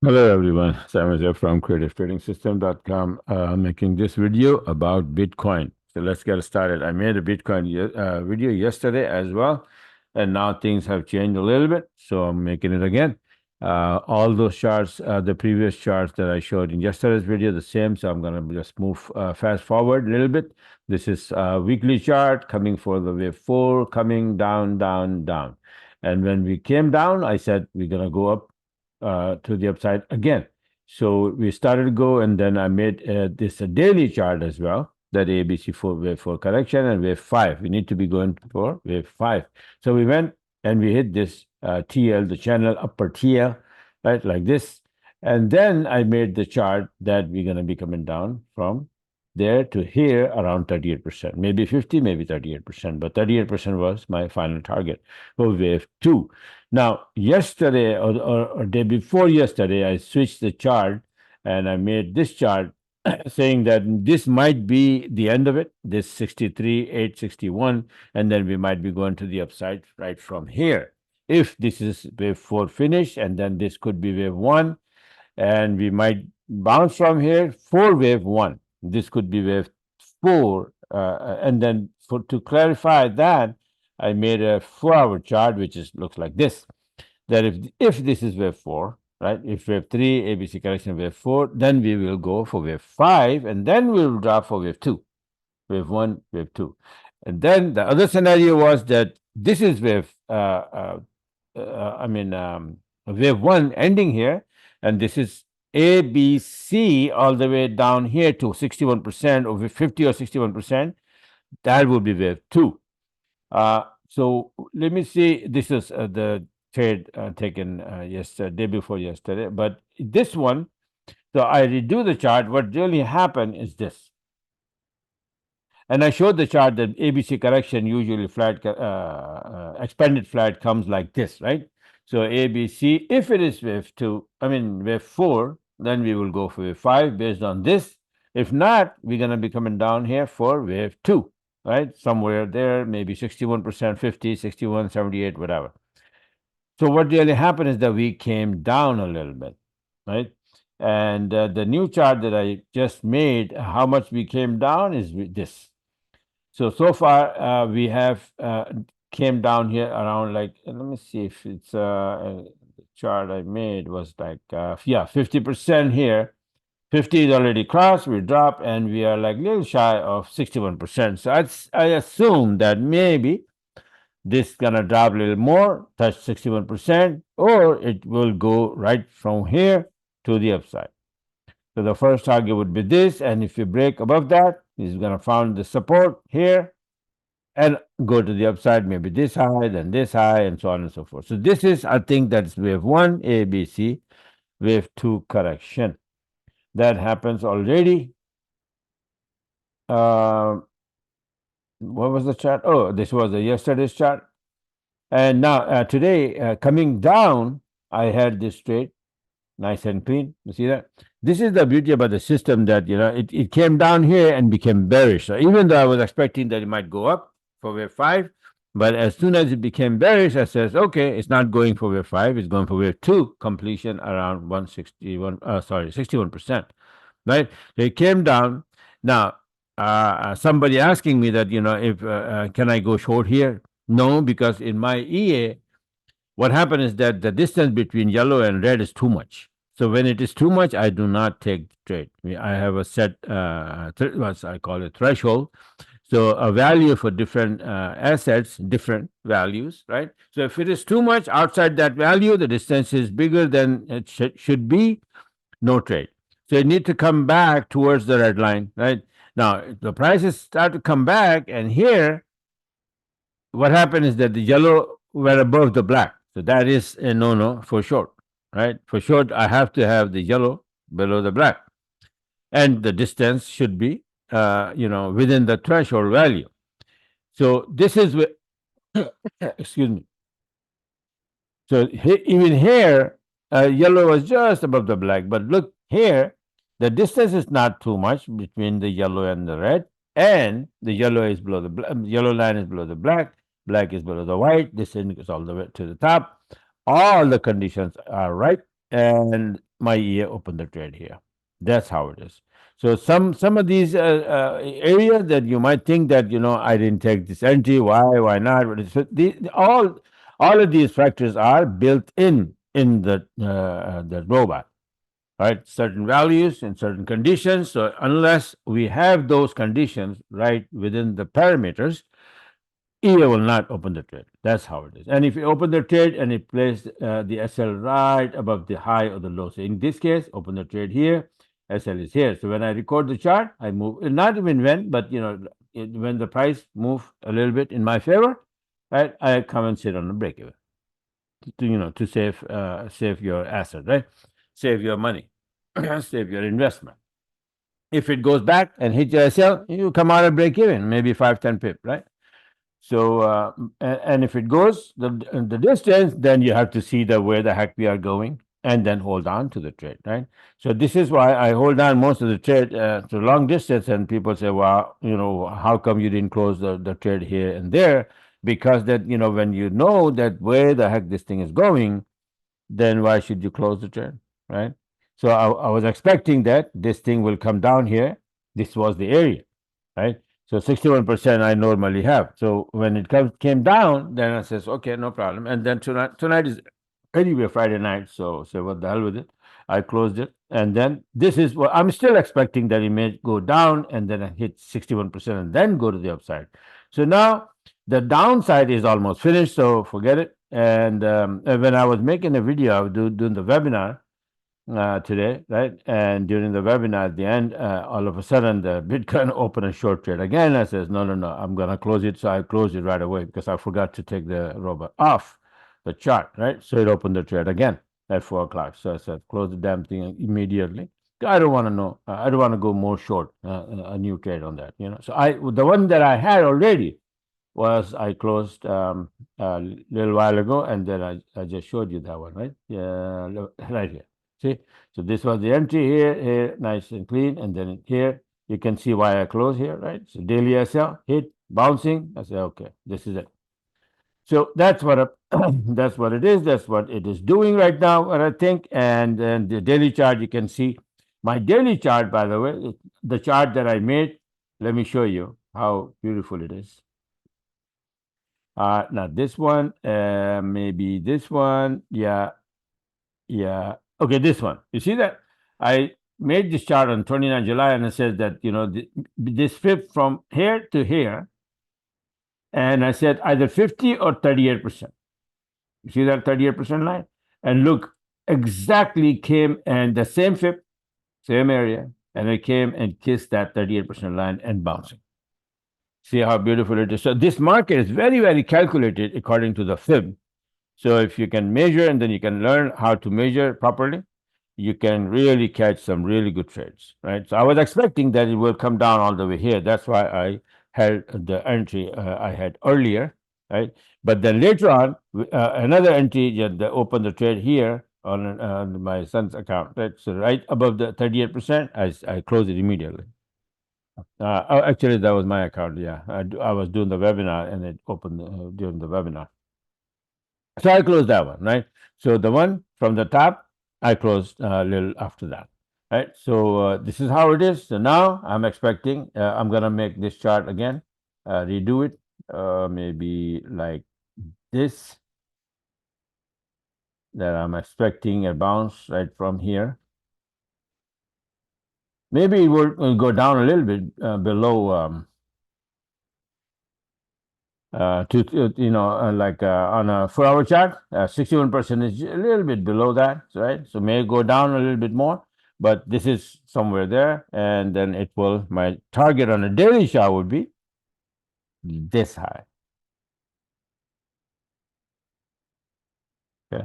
Hello everyone, Sam here from creativetrading.system.com, making this video about Bitcoin. So let's get started. I made a Bitcoin video yesterday as well, and now things have changed a little bit, so I'm making it again. All those charts, the previous charts that I showed in yesterday's video, the same. So I'm gonna just move fast forward a little bit. This is a weekly chart coming for the wave four, coming down, down, down. And when we came down, I said we're gonna go up to the upside again. So we started to go, and then I made this a daily chart as well. That ABC for wave four correction and wave five. We need to be going for wave five. So we went and we hit this TL, the channel upper TL, right, like this. And then I made the chart that we're going to be coming down from there to here around 38%, maybe 50, maybe 38%, but 38% was my final target for wave two. Now, yesterday or day before yesterday, I switched the chart and I made this chart saying that this might be the end of it, this 63,861, and then we might be going to the upside right from here. If this is wave four finish, and then this could be wave one, and we might bounce from here for wave one. This could be wave four, and then to clarify that, I made a 4-hour chart, which looks like this. That if this is wave four, right? If wave three, ABC correction wave four, then we will go for wave five, and then we will drop for wave two, wave one, wave two. And then the other scenario was that this is wave, wave one ending here, and this is ABC all the way down here to 61% or 50 or 61%. That would be wave two. So let me see. This is the trade taken yesterday, day before yesterday. But this one, so I redo the chart. What really happened is this. And I showed the chart that ABC correction usually flat, expanded flat comes like this, right? So ABC, if it is wave two, wave four, then we will go for wave five based on this. If not, we're going to be coming down here for wave two, right? Somewhere there, maybe 61%, 50, 61, 78, whatever. So what really happened is that we came down a little bit, right? And the new chart that I just made, how much we came down is this. So far we have came down here around like, let me see if it's the chart I made was like 50% here. 50 is already crossed, we drop, and we are like a little shy of 61%. So I assume that maybe this gonna drop a little more, touch 61%, or it will go right from here to the upside. So the first target would be this, and if you break above that, it's gonna find the support here and go to the upside, maybe this high, then this high, and so on and so forth. So this is, I think that's wave one, ABC, wave two correction. That happens already. What was the chart? Oh, this was the yesterday's chart. And now today, coming down, I had this straight, nice and clean. You see that? This is the beauty about the system that, it came down here and became bearish. So even though I was expecting that it might go up for wave five, but as soon as it became bearish, I says, okay, it's not going for wave five, it's going for wave two, completion around 61%, right? So it came down. Now, somebody asking me that, if can I go short here? No, because in my EA, what happened is that the distance between yellow and red is too much. So when it is too much, I do not take the trade. I have a set, what I call it threshold. So a value for different assets, different values, right? So if it is too much outside that value, the distance is bigger than it should be, no trade. So you need to come back towards the red line, right? Now, the prices start to come back, and here, what happened is that the yellow were above the black. So that is a no-no for short, right? For short, I have to have the yellow below the black. And the distance should be, within the threshold value. So this is, excuse me. So even here, yellow was just above the black. But look here, the distance is not too much between the yellow and the red. And the yellow is below the yellow line is below the black. Black is below the white. This is all the way to the top. All the conditions are right. And my EA opened the trade here. That's how it is. So some of these areas that you might think that I didn't take this entry. Why not? But so all of these factors are built in the robot, right? Certain values and certain conditions. So unless we have those conditions right within the parameters, EA will not open the trade. That's how it is. And if you open the trade and it places the SL right above the high or the low, so in this case, open the trade here, SL is here. So when I record the chart, I move, not even when, but when the price move a little bit in my favor, right? I come and sit on the break even to save your asset, right? Save your money, save your investment. If it goes back and hits your SL, you come out and break even, maybe 5-10 pip, right? So and if it goes the distance, then you have to see where the heck we are going, and then hold on to the trade, right? So this is why I hold on most of the trade to long distance. And people say, well, how come you didn't close the trade here and there? Because that when you know that where the heck this thing is going, then why should you close the trade, right? So I was expecting that this thing will come down here. This was the area, right? So 61% I normally have. So when it came down, then I says, okay, no problem. And then tonight is anyway Friday night. So what the hell with it? I closed it. And then this is what I'm still expecting, that it may go down and then hit 61% and then go to the upside. So now the downside is almost finished. So forget it. And when I was making a video, I was doing the webinar today, right? And during the webinar at the end, all of a sudden the Bitcoin opened a short trade again. I says, no, I'm going to close it. So I closed it right away because I forgot to take the robot off the chart, right? So it opened the trade again at 4 o'clock. So I said, close the damn thing immediately. I don't want to know. I don't want to go more short a new trade on that, So the one that I had already was I closed a little while ago, and then I just showed you that one, right? Yeah, right here. See, so this was the entry here, nice and clean, and then here you can see why I close here, right? So daily SL hit bouncing. I say, okay, this is it. So that's what that's what it is. That's what it is doing right now. What I think, and then the daily chart, you can see my daily chart. By the way, the chart that I made. Let me show you how beautiful it is. Not this one. Maybe this one. Yeah, yeah. Okay, this one. You see that? I made this chart on 29 July, and it says that this flipped from here to here, and I said either 50 or 38%. You see that 38% line? And look, exactly came and the same flip, same area, and it came and kissed that 38% line and bouncing. See how beautiful it is. So this market is very, very calculated according to the fib. So if you can measure and then you can learn how to measure properly, you can really catch some really good trades, right? So I was expecting that it will come down all the way here. That's why I held the entry I had earlier, right? But then later on, another entry that opened the trade here on my son's account, right? So right above the 38%, I closed it immediately. Actually, that was my account. Yeah, I was doing the webinar and it opened during the webinar. So I closed that one, right? So the one from the top, I closed a little after that, right? So this is how it is. So now I'm expecting, I'm going to make this chart again, redo it, maybe like this, that I'm expecting a bounce right from here. Maybe it will go down a little bit below like on a 4-hour chart, 61% is a little bit below that, right? So may go down a little bit more, but this is somewhere there, and then it will. My target on a daily chart would be this high. Okay,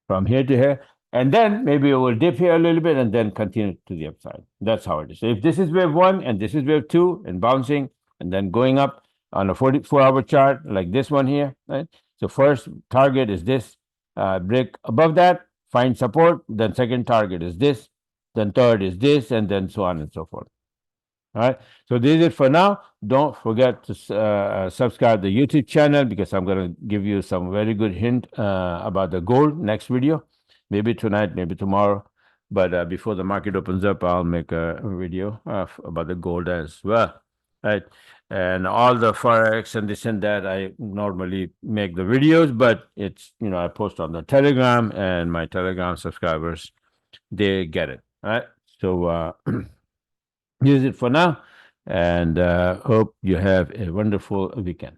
from here to here, and then maybe it will dip here a little bit and then continue to the upside. That's how it is. So if this is wave 1 and this is wave 2 and bouncing and then going up on a 44-hour chart like this one here, right? So first target is this, break above that, find support. Then second target is this. Then third is this, and then so on and so forth. All right. So this is it for now. Don't forget to subscribe the YouTube channel, because I'm going to give you some very good hint about the gold next video. Maybe tonight, maybe tomorrow. But before the market opens up, I'll make a video about the gold as well. Right. And all the forex and this and that, I normally make the videos, but it's, I post on the Telegram, and my Telegram subscribers, they get it. All right. So use it for now, and hope you have a wonderful weekend.